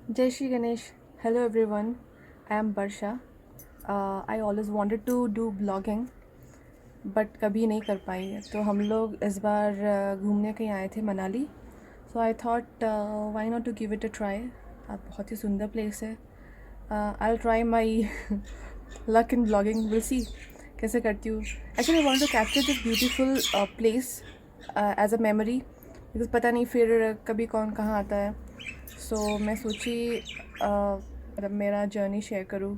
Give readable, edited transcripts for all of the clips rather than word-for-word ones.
Jai Shri Ganesh. Hello everyone. I am Barsha. I always wanted to do blogging but कभी नहीं कर पाई। तो हम लोग इस बार घूमने कहीं आए थे Manali. So I thought why not to give it a try. बहुत ही सुंदर प्लेस है। I will try my luck in blogging, will see कैसे करती हूँ। Actually I want to capture this beautiful place as a memory, because पता नहीं फिर कभी कौन कहाँ आता है। सो मैं सोची मतलब मेरा जर्नी शेयर करूँ,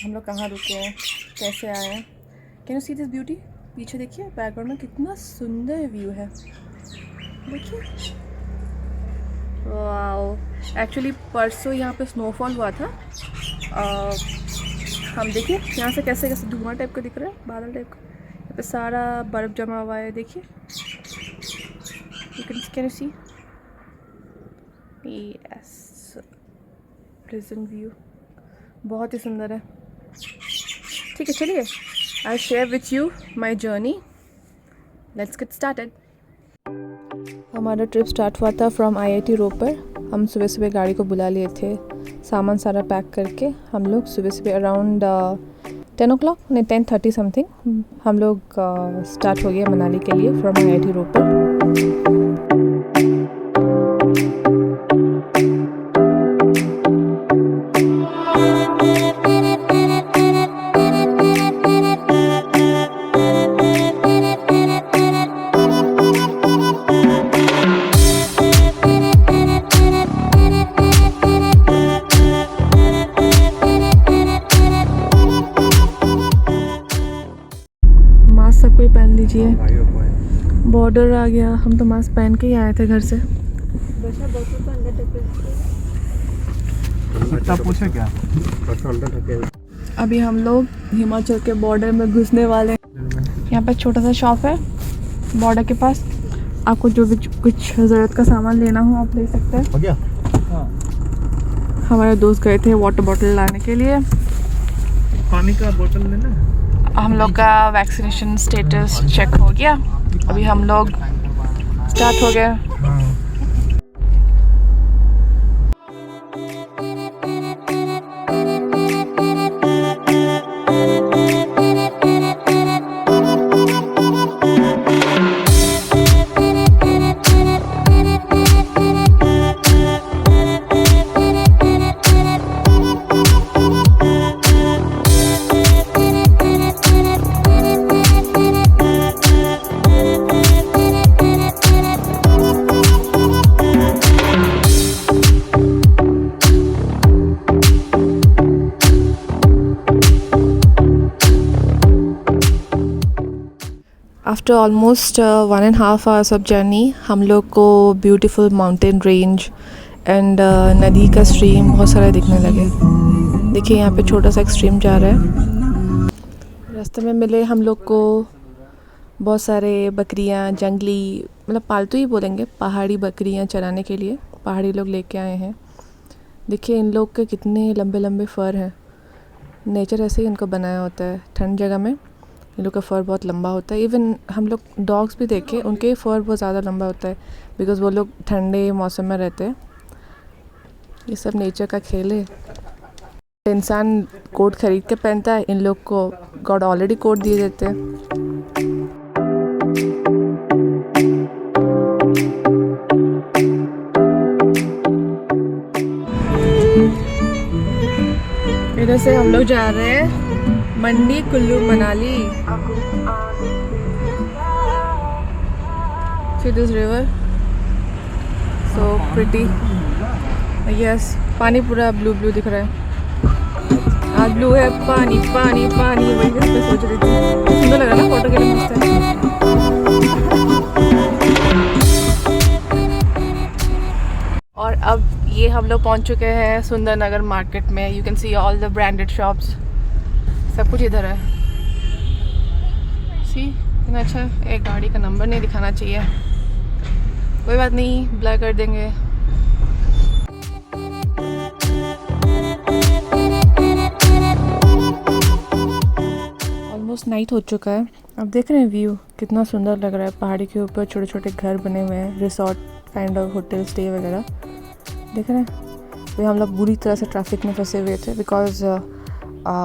हम लोग कहाँ रुके हैं, कैसे आए हैं। Can you see this beauty? पीछे देखिए बैकग्राउंड में कितना सुंदर व्यू है, देखिए। वाओ, एक्चुअली परसों यहाँ पे स्नोफॉल हुआ था। हम देखिए यहाँ से कैसे कैसे धुआं टाइप का दिख रहा है, बादल टाइप का। यहाँ पे सारा बर्फ़ जमा हुआ है, देखिए। Can you see? Yes, present view बहुत ही सुंदर है। ठीक है, चलिए I share with you my journey. Let's get started. हमारा ट्रिप स्टार्ट हुआ था फ्रॉम IIT रोपर। हम सुबह सुबह गाड़ी को बुला लिए थे, सामान सारा पैक करके। हम लोग सुबह सुबह अराउंड 10 o'clock, नहीं 10:30 समथिंग हम लोग स्टार्ट हो गया मनाली के लिए फ्रॉम IIT रोपर। मास्क सबको ही पहन लीजिए। बॉर्डर आ गया, हम तो मास्क पहन के ही आए थे घर से। पूछे क्या? अभी हम लोग हिमाचल के बॉर्डर में घुसने वाले हैं। यहाँ पे छोटा सा शॉप है बॉर्डर के पास। आपको जो भी कुछ ज़रूरत का सामान लेना हो आप ले सकते हैं। हो गया? हमारे दोस्त गए थे वाटर बॉटल लाने के लिए। पानी का बोतल लेना। हम लोग का वैक्सीनेशन स्टेटस चेक हो गया, अभी हम लोग स्टार्ट हो गए। After almost 1.5 hours of journey हम लोग को ब्यूटीफुल माउंटेन रेंज एंड नदी का स्ट्रीम बहुत सारे दिखने लगे। देखिए यहाँ पे छोटा सा एक स्ट्रीम जा रहा है। रास्ते में मिले हम लोग को बहुत सारे बकरियाँ, जंगली मतलब पालतू ही बोलेंगे, पहाड़ी बकरियाँ चराने के लिए पहाड़ी लोग लेके आए हैं। देखिए इन लोग के कितने लंबे लंबे फर हैं। नेचर ऐसे ही इनको बनाया होता है। ठंड जगह में इन लोग का फ़र बहुत लंबा होता है। इवन हम लोग डॉग्स भी देखे, उनके फ़र बहुत ज़्यादा लंबा होता है बिकॉज़ वो लोग ठंडे मौसम में रहते हैं। ये सब नेचर का खेल है। इंसान कोट ख़रीद के पहनता है, इन लोग को गॉड ऑलरेडी कोट दिए देते हैं। इधर से हम लोग जा रहे हैं Mandi Kullu Manali. See this river, so pretty. Yes, पानी पूरा ब्लू ब्लू दिख रहा है। आज ब्लू है, पानी पानी पानी। वही मैं सोच रही थी, सुंदर लग रहा है ना, फोटो के लिए मस्त है। और अब ये हम लोग पहुंच चुके हैं सुंदरनगर मार्केट में। You can see all the branded shops, सब कुछ इधर है। सी कितना अच्छा है। एक गाड़ी का नंबर नहीं दिखाना चाहिए, कोई बात नहीं, ब्लर कर देंगे। ऑलमोस्ट नाइट हो चुका है। अब देख रहे हैं व्यू कितना सुंदर लग रहा है। पहाड़ी के ऊपर छोटे छोटे घर बने हुए हैं, resort kind of hotel stay वगैरह। देख रहे हैं तो हम लोग बुरी तरह से ट्रैफिक में फंसे हुए थे बिकॉज़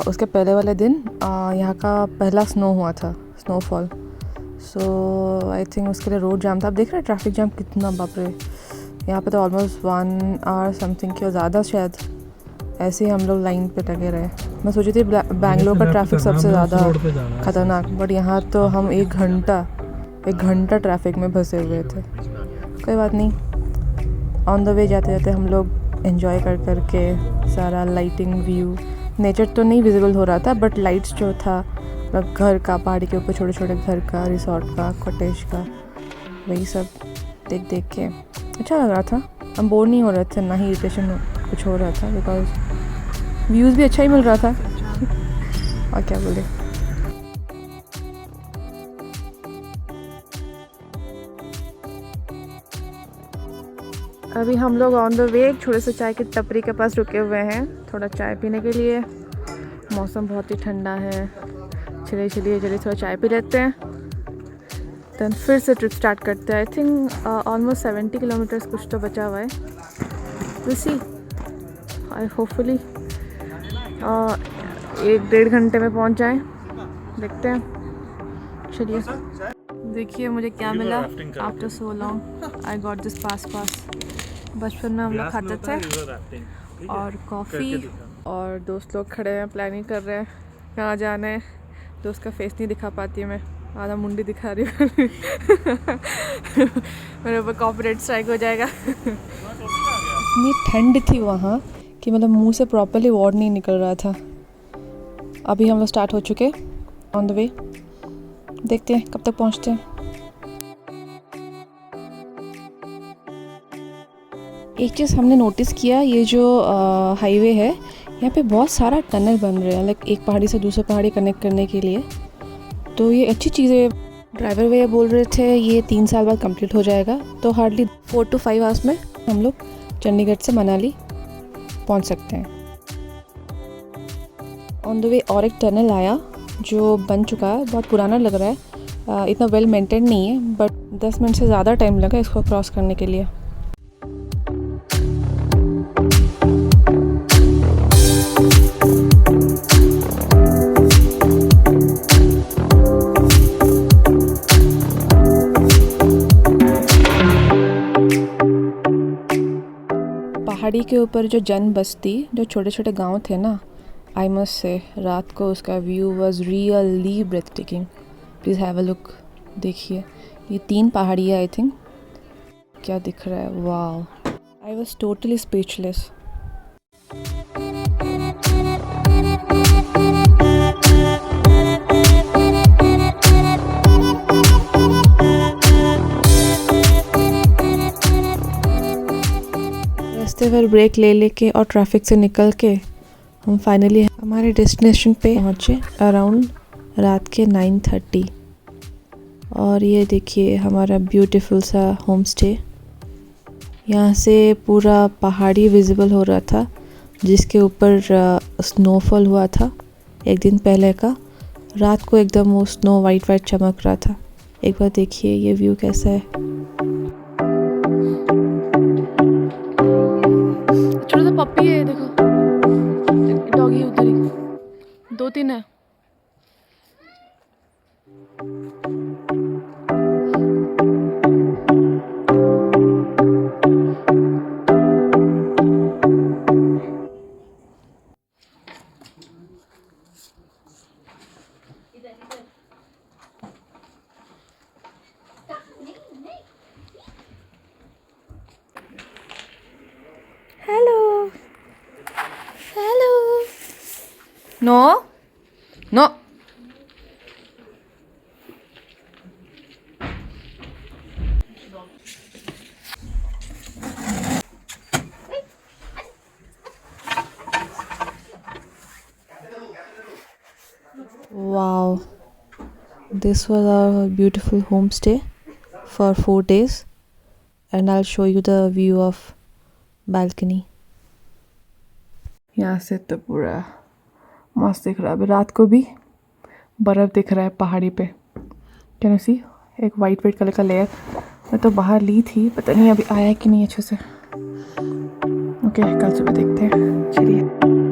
उसके पहले वाले दिन यहाँ का पहला स्नो हुआ था, स्नोफॉल। सो आई थिंक उसके लिए रोड जाम था। आप देख रहे हैं ट्रैफिक जाम कितना, बाप रे। यहाँ पे तो ऑलमोस्ट 1 आवर समथिंग की और ज़्यादा शायद ऐसे ही हम लोग लाइन पे लगे रहे। मैं सोची थी बैंगलोर का ट्रैफिक सबसे ज़्यादा ख़तरनाक, बट यहाँ तो हम एक घंटा ट्रैफिक में फंसे हुए थे। कोई बात नहीं, ऑन द वे जाते जाते हम लोग एंजॉय कर के सारा लाइटिंग व्यू, नेचर तो नहीं विजिबल हो रहा था बट लाइट्स जो था मतलब घर का, पहाड़ी के ऊपर छोटे छोटे घर का, रिसोर्ट का, कॉटेज का, वही सब देख के अच्छा लग रहा था। हम बोर नहीं हो रहे थे, ना ही इरिटेशन कुछ हो रहा था बिकॉज व्यूज़ भी अच्छा ही मिल रहा था। और क्या बोले। अभी हम लोग ऑन द वे एक छोटे से चाय की टपरी के पास रुके हुए हैं थोड़ा चाय पीने के लिए। मौसम बहुत ही ठंडा है। चलिए थोड़ा चाय पी लेते हैं, देन फिर से ट्रिप स्टार्ट करते हैं। आई थिंक ऑलमोस्ट 70 किलोमीटर्स कुछ तो बचा हुआ है। विल सी, आई होपफुली 1-1.5 घंटे में पहुंच जाएं, देखते हैं। चलिए देखिए मुझे क्या मिला after so long. I got this pass. बचपन में हम लोग खाते थे, और कॉफ़ी, और दोस्त लोग खड़े हैं, प्लानिंग कर रहे हैं कहाँ जाना है। दोस्त का फेस नहीं दिखा पाती है मैं, आधा मुंडी दिखा रही हूँ। मेरे ऊपर कॉपीराइट स्ट्राइक हो जाएगा। इतनी ठंड थी वहाँ कि मतलब मुंह से प्रॉपर्ली वर्ड नहीं निकल रहा था। अभी हम लोग स्टार्ट हो चुके ऑन द वे, देखते हैं कब तक पहुँचते हैं। एक चीज़ हमने नोटिस किया, ये जो हाईवे है यहाँ पे बहुत सारा टनल बन रहे हैं, लाइक एक पहाड़ी से दूसरे पहाड़ी कनेक्ट करने के लिए। तो ये अच्छी चीज़ है। ड्राइवर भैया बोल रहे थे ये 3 साल बाद कंप्लीट हो जाएगा, तो हार्डली 4 to 5 आवर्स में हम लोग चंडीगढ़ से मनाली पहुंच सकते हैं। ऑन द वे और एक टनल आया जो बन चुका है, बहुत पुराना लग रहा है, इतना वेल मेंटेन नहीं है, बट 10 मिनट से ज़्यादा टाइम लगा इसको क्रॉस करने के लिए। पहाड़ी के ऊपर जो जन बस्ती, जो छोटे छोटे गांव थे ना, आई मस्ट से रात को उसका view was really breathtaking. Please have a look, देखिए ये 3 पहाड़ी है आई थिंक, क्या दिख रहा है, वाह। I was totally speechless. रास्ते भर ब्रेक ले लेके और ट्रैफिक से निकल के हम फाइनली हमारे डेस्टिनेशन पे पहुँचे अराउंड रात के 9:30। और ये देखिए हमारा ब्यूटीफुल सा होम स्टे। यहाँ से पूरा पहाड़ी विजिबल हो रहा था, जिसके ऊपर स्नोफॉल हुआ था एक दिन पहले का। रात को एकदम वो स्नो वाइट चमक रहा था। एक बार देखिए ये व्यू कैसा है। छोटा सा पप्पी है, देखो डॉगी उधर ही, 2-3 है। Hello hello, no no, wow, this was our beautiful homestay for 4 days and I'll show you the view of balcony। यहाँ से तो पूरा मस्त दिख रहा है। अभी रात को भी बर्फ़ दिख रहा है पहाड़ी पे, कैन यू सी, एक वाइट कलर का लेयर। मैं तो बाहर ली थी, पता नहीं अभी आया है कि नहीं अच्छे से। ओके कल सुबह देखते हैं, चलिए।